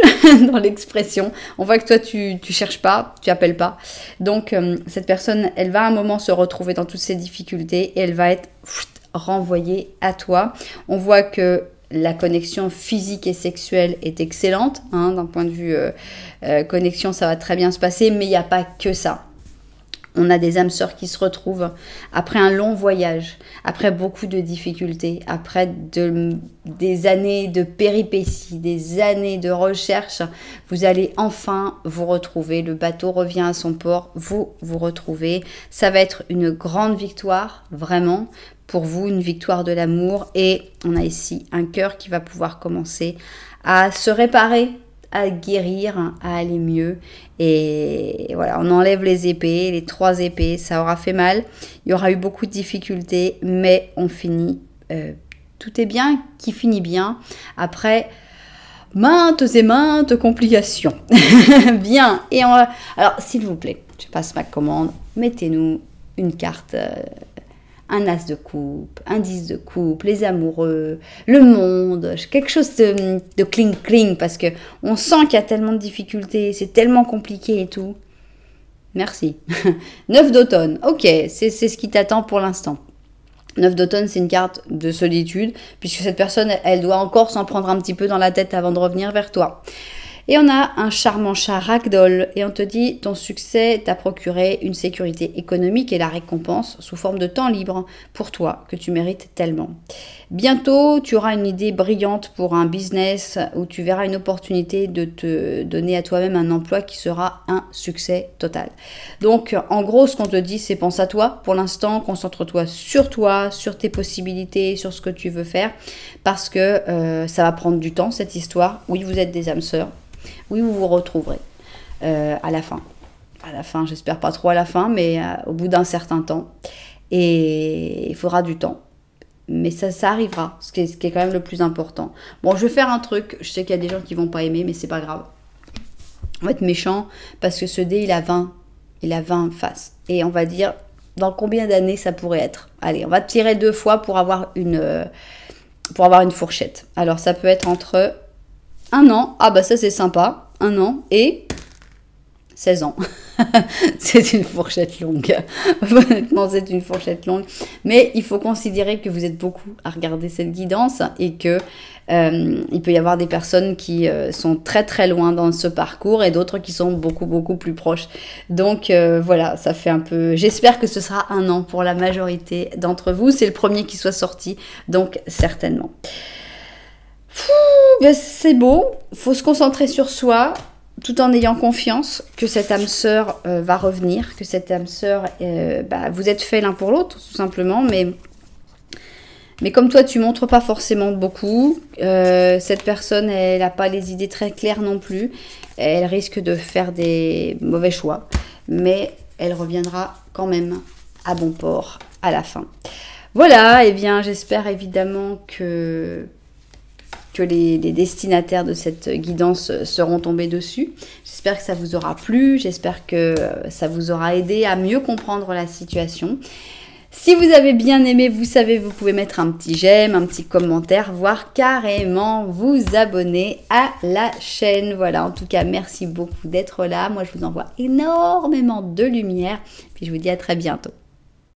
dans l'expression. On voit que toi, tu cherches pas, tu appelles pas. Donc, cette personne, elle va à un moment se retrouver dans toutes ces difficultés et elle va être renvoyée à toi. On voit que la connexion physique et sexuelle est excellente. Hein, d'un point de vue connexion, ça va très bien se passer, mais il n'y a pas que ça. On a des âmes sœurs qui se retrouvent après un long voyage, après beaucoup de difficultés, après des années de péripéties, des années de recherche. Vous allez enfin vous retrouver. Le bateau revient à son port, vous retrouvez. Ça va être une grande victoire, vraiment, pour vous, une victoire de l'amour. Et on a ici un cœur qui va pouvoir commencer à se réparer, à guérir, à aller mieux. Et voilà, on enlève les épées, les 3 épées, ça aura fait mal. Il y aura eu beaucoup de difficultés, mais on finit. Tout est bien qui finit bien. Après maintes et maintes complications. Bien. Et on va... Alors, s'il vous plaît, je passe ma commande. Mettez-nous une carte, un as de coupe, un 10 de coupe, les amoureux, le monde, quelque chose de cling-cling, parce que on sent qu'il y a tellement de difficultés, c'est tellement compliqué et tout. Merci. 9 d'automne. Ok, c'est ce qui t'attend pour l'instant. 9 d'automne, c'est une carte de solitude, puisque cette personne, elle doit encore s'en prendre un petit peu dans la tête avant de revenir vers toi. Et on a un charmant chat ragdoll, et on te dit, ton succès t'a procuré une sécurité économique et la récompense sous forme de temps libre pour toi, que tu mérites tellement. Bientôt, tu auras une idée brillante pour un business où tu verras une opportunité de te donner à toi-même un emploi qui sera un succès total. Donc, en gros, ce qu'on te dit, c'est pense à toi. Pour l'instant, concentre-toi, sur tes possibilités, sur ce que tu veux faire, parce que ça va prendre du temps, cette histoire. Oui, vous êtes des âmes sœurs. Oui, vous vous retrouverez à la fin. À la fin, j'espère pas trop à la fin, mais au bout d'un certain temps. Et il faudra du temps. Mais ça arrivera, ce qui est quand même le plus important. Bon, je vais faire un truc. Je sais qu'il y a des gens qui vont pas aimer, mais c'est pas grave. On va être méchant parce que ce dé, il a 20. Il a 20 faces. Et on va dire, dans combien d'années ça pourrait être? Allez, on va tirer 2 fois pour avoir une fourchette. Alors, ça peut être entre 1 an. Ah bah ça, c'est sympa. 1 an et 16 ans. C'est une fourchette longue. Honnêtement, c'est une fourchette longue. Mais il faut considérer que vous êtes beaucoup à regarder cette guidance et que il peut y avoir des personnes qui sont très très loin dans ce parcours et d'autres qui sont beaucoup beaucoup plus proches. Donc voilà, ça fait un peu... J'espère que ce sera 1 an pour la majorité d'entre vous. C'est le premier qui soit sorti, donc certainement. Ben c'est beau. Faut se concentrer sur soi, tout en ayant confiance que cette âme sœur va revenir, que cette âme sœur, vous êtes faits l'un pour l'autre, tout simplement, mais comme toi, tu montres pas forcément beaucoup, cette personne, elle n'a pas les idées très claires non plus, elle risque de faire des mauvais choix, mais elle reviendra quand même à bon port à la fin. Voilà, et bien j'espère évidemment que les destinataires de cette guidance seront tombés dessus. J'espère que ça vous aura plu, j'espère que ça vous aura aidé à mieux comprendre la situation. Si vous avez bien aimé, vous savez, vous pouvez mettre un petit j'aime, un petit commentaire, voire carrément vous abonner à la chaîne. Voilà, en tout cas, merci beaucoup d'être là. Moi, je vous envoie énormément de lumière. Puis je vous dis à très bientôt.